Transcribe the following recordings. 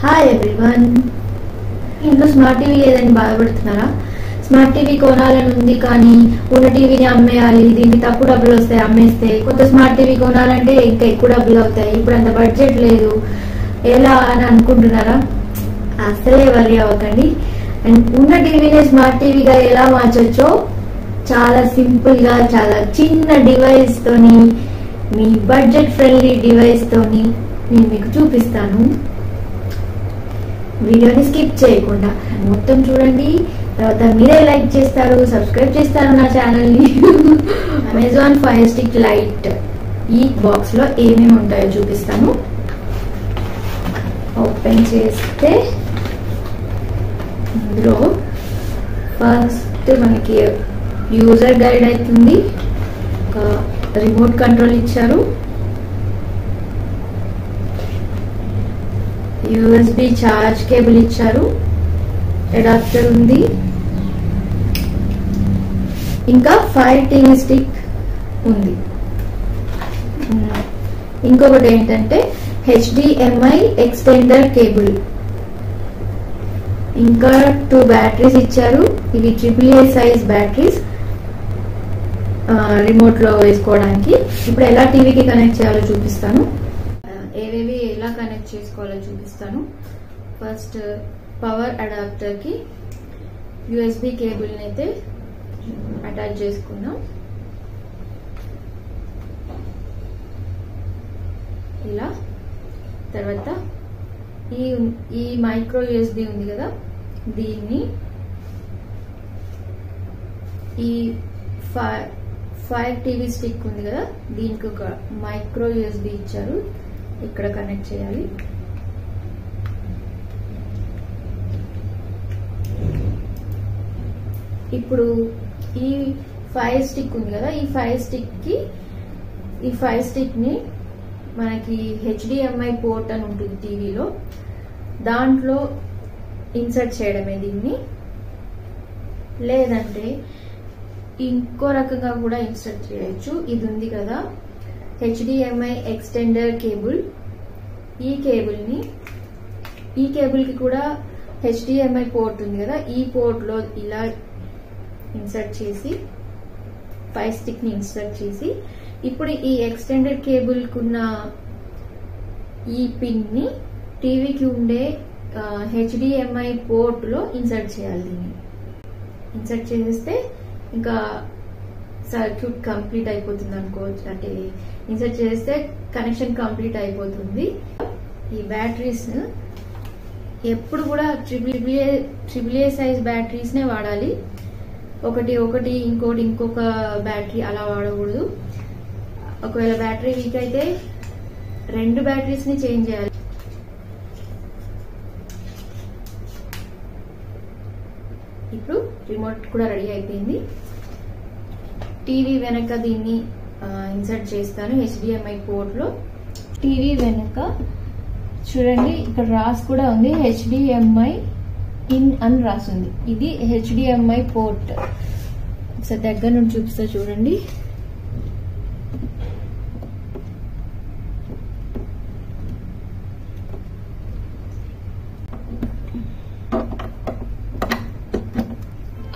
Hi everyone. ఇంట్లో smart TV లేదని బాధపడుతున్నారా? స్మార్ట్ టీవీ కొనాలని ఉంది కానీ ఉన్న టీవీని అమ్మేయాలి, దీనికి తక్కువ డబ్బులు వస్తాయి, అమ్మేస్తే కొత్త స్మార్ట్ టీవీ కొనాలంటే ఇంకా ఎక్కువ డబ్బులు అవుతాయి, ఇప్పుడు అంత బడ్జెట్ లేదు, ఎలా అని అనుకుంటున్నారా? అసలే వరి అవ్వకండి. అండ్ ఉన్న టీవీని స్మార్ట్ టీవీగా ఎలా మార్చొచ్చో చాలా సింపుల్ గా, చాలా చిన్న డివైస్ తోని, మీ బడ్జెట్ ఫ్రెండ్లీ డివైస్ తోని నేను మీకు చూపిస్తాను. వీడియోని స్కిప్ చేయకుండా మొత్తం చూడండి. తర్వాత మీరే లైక్ చేస్తారు, సబ్స్క్రైబ్ చేస్తారు నా ఛానల్ని. అమెజాన్ ఫైర్ స్టిక్ లైట్ ఈ బాక్స్ లో ఏమేమి ఉంటాయో చూపిస్తాను. ఓపెన్ చేస్తే ఇందులో ఫస్ట్ మనకి యూజర్ గైడ్ అవుతుంది, ఒక రిమోట్ కంట్రోల్ ఇచ్చారు, యూఎస్బి ఛార్జ్ కేబుల్ ఇచ్చారు, అడాప్టర్ ఉంది, ఇంకా ఫైర్ టీవీ స్టిక్ ఉంది. ఇంకొకటి ఏంటంటే HDMI ఎక్స్టెండర్ కేబుల్, ఇంకా 2 బ్యాటరీస్ ఇచ్చారు. ఇవి AAA సైజ్ బ్యాటరీస్, రిమోట్ లో వేసుకోవడానికి. ఇప్పుడు ఎలా టీవీకి కనెక్ట్ చేయాలో చూపిస్తాను, ఏవేవి ఎలా కనెక్ట్ చేసుకోవాలో చూపిస్తాను. ఫస్ట్ పవర్ అడాప్టర్ కి యూఎస్బి కేబుల్ అయితే అటాచ్ చేసుకుందాం. ఇలా తర్వాత ఈ మైక్రో యూఎస్బి ఉంది కదా, దీన్ని ఈ ఫైర్ టీవీ స్టిక్ ఉంది కదా, దీనికి ఒక మైక్రో యూఎస్బి ఇచ్చారు, ఇక్కడ కనెక్ట్ చేయాలి. ఇప్పుడు ఈ ఫైర్ స్టిక్ ఉంది కదా, ఈ ఫైర్ స్టిక్ ని మనకి HDMI పోర్ట్ అని ఉంటుంది టీవీలో, దాంట్లో ఇన్సర్ట్ చేయడమే దీన్ని. లేదంటే ఇంకో రకంగా కూడా ఇన్సర్ట్ చేయొచ్చు. ఇది ఉంది కదా HDMI ఎక్స్టెండర్ కేబుల్, ఈ కేబుల్ కి కూడా HDMI పోర్ట్ ఉంది కదా, ఈ పోర్ట్ లో ఇలా ఇన్సర్ట్ చేసి ఫైర్ స్టిక్ ని ఇన్సర్ట్ చేసి, ఇప్పుడు ఈ ఎక్స్టెండెడ్ కేబుల్ కున్న ఈ పిన్ ని టీవీకి ఉండే HDMI పోర్ట్ లో ఇన్సర్ట్ చేయాలి. దీన్ని ఇన్సర్ట్ చేస్తే ఇంకా సర్క్యూట్ కంప్లీట్ అయిపోతుంది అనుకోవచ్చు, అంటే ఇన్సర్ట్ చేస్తే కనెక్షన్ కంప్లీట్ అయిపోతుంది. ఈ బ్యాటరీస్ ఎప్పుడు కూడా AAA సైజ్ బ్యాటరీస్ నే వాడాలి. ఒకటి ఇంకొక బ్యాటరీ అలా వాడకూడదు. ఒకవేళ బ్యాటరీ వీక్ అయితే 2 బ్యాటరీస్ ని చేంజ్ చేయాలి. ఇప్పుడు రిమోట్ కూడా రెడీ అయిపోయింది. టీవీ వెనక దీన్ని ఇన్సర్ట్ చేస్తాను HDMI పోర్ట్ లో. టీవీ వెనక చూడండి, ఇక్కడ రాసి కూడా ఉంది HDMI ఇన్ అని రాసింది. ఇది HDMI పోర్ట్. ఒకసారి దగ్గర నుండి చూపిస్తా చూడండి.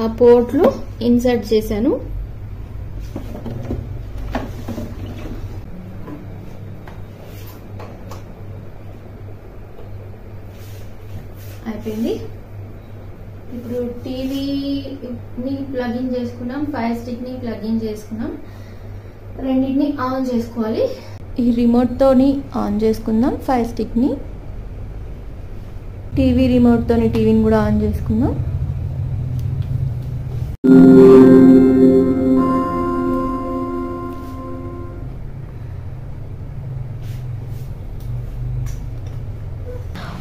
ఆ పోర్ట్ లో ఇన్సర్ట్ చేశాను. అయిపోయింది. ఇప్పుడు టీవీని ప్లగ్ ఇన్ చేసుకున్నాం, ఫైర్ స్టిక్ ని ప్లగ్ ఇన్ చేసుకున్నాం, రెండింటిని ఆన్ చేసుకోవాలి. ఈ రిమోట్ తోని ఆన్ చేసుకుందాం ఫైర్ స్టిక్ ని, టీవీ రిమోట్ తోని టీవీని కూడా ఆన్ చేసుకుందాం.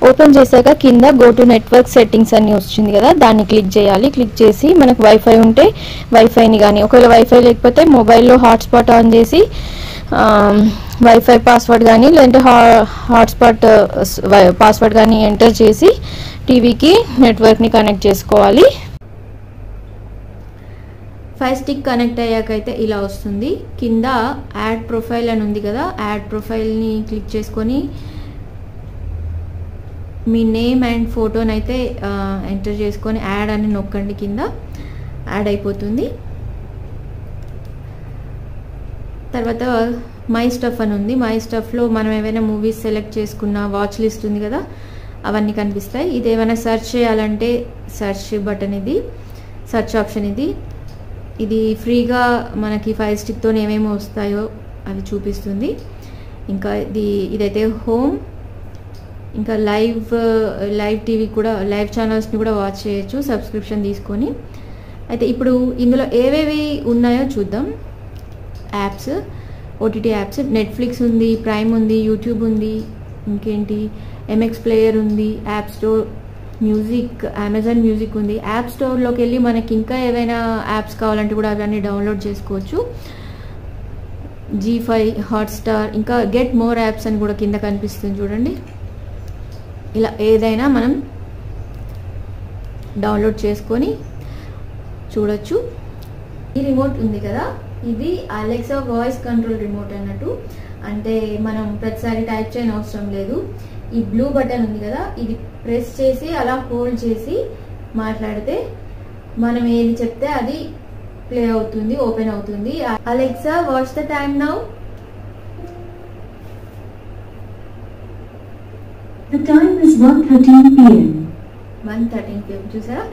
ఓపెన్ చేశాక కింద గో టు నెట్వర్క్ సెట్టింగ్స్ అని వచ్చింది కదా, దాన్ని క్లిక్ చేయాలి. క్లిక్ చేసి మనకు వైఫై ఉంటే వైఫైని కానీ, ఒకవేళ వైఫై లేకపోతే మొబైల్లో హాట్స్పాట్ ఆన్ చేసి వైఫై పాస్వర్డ్ కానీ లేదంటే హాట్స్పాట్ పాస్వర్డ్ కానీ ఎంటర్ చేసి టీవీకి నెట్వర్క్ని కనెక్ట్ చేసుకోవాలి. ఫైర్ స్టిక్ కనెక్ట్ అయ్యాకైతే ఇలా వస్తుంది. కింద యాడ్ ప్రొఫైల్ అని ఉంది కదా, యాడ్ ప్రొఫైల్ని క్లిక్ చేసుకొని మీ నేమ్ అండ్ ఫోటోని అయితే ఎంటర్ చేసుకొని యాడ్ అని నొక్కండి, కింద యాడ్ అయిపోతుంది. తర్వాత మై స్టఫ్ అని ఉంది. మై స్టఫ్లో మనం ఏమైనా మూవీస్ సెలెక్ట్ చేసుకున్న వాచ్ లిస్ట్ ఉంది కదా, అవన్నీ కనిపిస్తాయి. ఇది ఏమైనా సెర్చ్ చేయాలంటే సెర్చ్ బటన్, ఇది సెర్చ్ ఆప్షన్. ఇది ఫ్రీగా మనకి ఫైర్ స్టిక్తో ఏమేమి వస్తాయో అవి చూపిస్తుంది. ఇంకా ఇదైతే హోమ్. ఇంకా లైవ్ టీవీ కూడా, లైవ్ ఛానల్స్ని కూడా వాచ్ చేయొచ్చు సబ్స్క్రిప్షన్ తీసుకొని. అయితే ఇప్పుడు ఇందులో ఏవేవి ఉన్నాయో చూద్దాం. యాప్స్, ఓటీటీ యాప్స్, నెట్ఫ్లిక్స్ ఉంది, ప్రైమ్ ఉంది, యూట్యూబ్ ఉంది, ఇంకేంటి ఎంఎక్స్ ప్లేయర్ ఉంది, app store, music, Amazon music ఉంది. యాప్ స్టోర్లోకి వెళ్ళి మనకి ఇంకా ఏవైనా యాప్స్ కావాలంటే కూడా అవన్నీ డౌన్లోడ్ చేసుకోవచ్చు. G5, హాట్స్టార్, ఇంకా గెట్ మోర్ యాప్స్ అని కూడా కింద కనిపిస్తుంది చూడండి. ఇలా ఏదైనా మనం డౌన్లోడ్ చేసుకొని చూడొచ్చు. ఈ రిమోట్ ఉంది కదా, ఇది అలెక్సా వాయిస్ కంట్రోల్ రిమోట్ అన్నట్టు. అంటే మనం ప్రతిసారి టైప్ చేయని అవసరం లేదు. ఈ బ్లూ బటన్ ఉంది కదా, ఇది ప్రెస్ చేసి అలా హోల్డ్ చేసి మాట్లాడితే మనం ఏది చెప్తే అది ప్లే అవుతుంది, ఓపెన్ అవుతుంది. Alexa what's the time now? The time is 1:13 p.m. 1:13 p.m. చూసారా?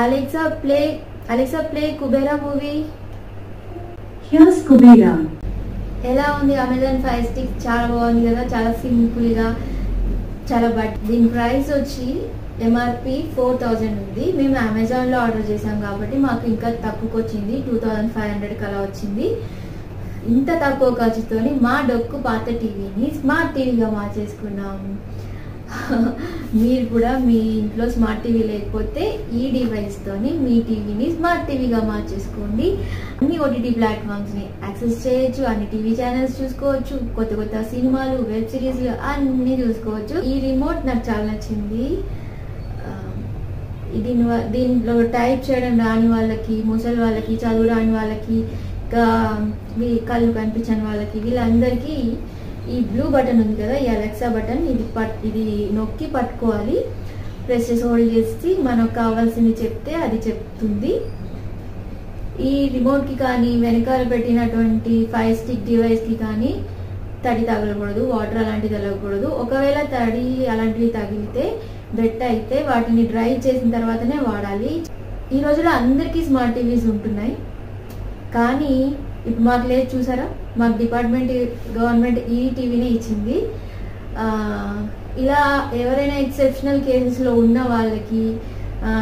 Alexa play Kubera movie. Here's Kubera. ఎలా ఉంది అమెజాన్ ఫైర్ స్టిక్? చాలా బాగుంది కదా, చాలా సింపుల్ గా, చాలా. బట్ దీని ప్రైస్ వచ్చి ఎంఆర్పి 4000 ఉంది. మేము అమెజాన్ లో ఆర్డర్ చేసాం కాబట్టి మాకు ఇంకా తక్కువకి వచ్చింది, 2500 అలా వచ్చింది. ఇంత తక్కువ ఖర్చుతోని మా డొక్కు పాత టీవీని స్మార్ట్ టీవీగా మార్చేసుకున్నాము. మీరు కూడా మీ ఇంట్లో స్మార్ట్ టీవీ లేకపోతే ఈ డివైస్ తోని మీ టీవీని స్మార్ట్ టీవీగా మార్చేసుకోండి. అన్ని ఓటీటీ ప్లాట్ఫామ్స్ ని యాక్సెస్ చేయొచ్చు, అన్ని టీవీ ఛానల్స్ చూసుకోవచ్చు, కొత్త కొత్త సినిమాలు, వెబ్ సిరీస్లు అన్ని చూసుకోవచ్చు. ఈ రిమోట్ నాకు చాలా నచ్చింది. దీంట్లో టైప్ చేయడం రాని వాళ్ళకి, ముసలి వాళ్ళకి, చదువు రాని వాళ్ళకి, కళ్ళు కనిపించని వాళ్ళకి, వీళ్ళందరికీ ఈ బ్లూ బటన్ ఉంది కదా, ఈ అలెక్సా బటన్, ఇది నొక్కి పట్టుకోవాలి. ప్రెస్ చేసి హోల్డ్ చేసి మనకు కావాల్సింది చెప్తే అది చెప్తుంది. ఈ రిమోట్ కి కానీ వెనకాల పెట్టినటువంటి ఫైర్ స్టిక్ డివైస్ కి కానీ తడి తగలకూడదు, వాటర్ అలాంటివి తగలకూడదు. ఒకవేళ తడి అలాంటివి తగిలితే బెట్ అయితే వాటిని డ్రై చేసిన తర్వాతనే వాడాలి. ఈ రోజులో అందరికీ స్మార్ట్ టీవీస్ ఉంటున్నాయి, కానీ ఇప్పుడు మాకు లేదు. చూసారా, మాకు గవర్నమెంట్ ఈ టీవీనే ఇచ్చింది. ఇలా ఎవరైనా ఎక్సెప్షనల్ కేసెస్లో ఉన్న వాళ్ళకి,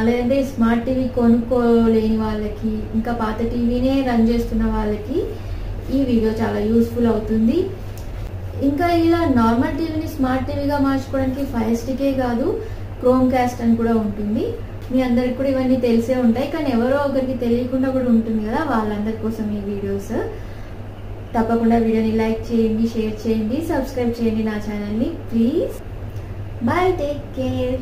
లేదంటే స్మార్ట్ టీవీ కొనుక్కోలేని వాళ్ళకి, ఇంకా పాత టీవీనే రన్ చేస్తున్న వాళ్ళకి ఈ వీడియో చాలా యూస్ఫుల్ అవుతుంది. ఇంకా ఇలా నార్మల్ టీవీని స్మార్ట్ టీవీగా మార్చుకోవడానికి ఫైర్ స్టికే కాదు, క్రోమ్ కాస్ట్ అని కూడా ఉంటుంది. మీ అందరికి కూడా ఇవన్నీ తెలిసే ఉంటాయి, కానీ ఎవరో ఒకరికి తెలియకుండా కూడా ఉంటుంది కదా, వాళ్ళందరి కోసం ఈ వీడియోస్. తప్పకుండా వీడియోని లైక్ చేయండి, షేర్ చేయండి, సబ్స్క్రైబ్ చేయండి నా ఛానల్ని ప్లీజ్. Bye, take care.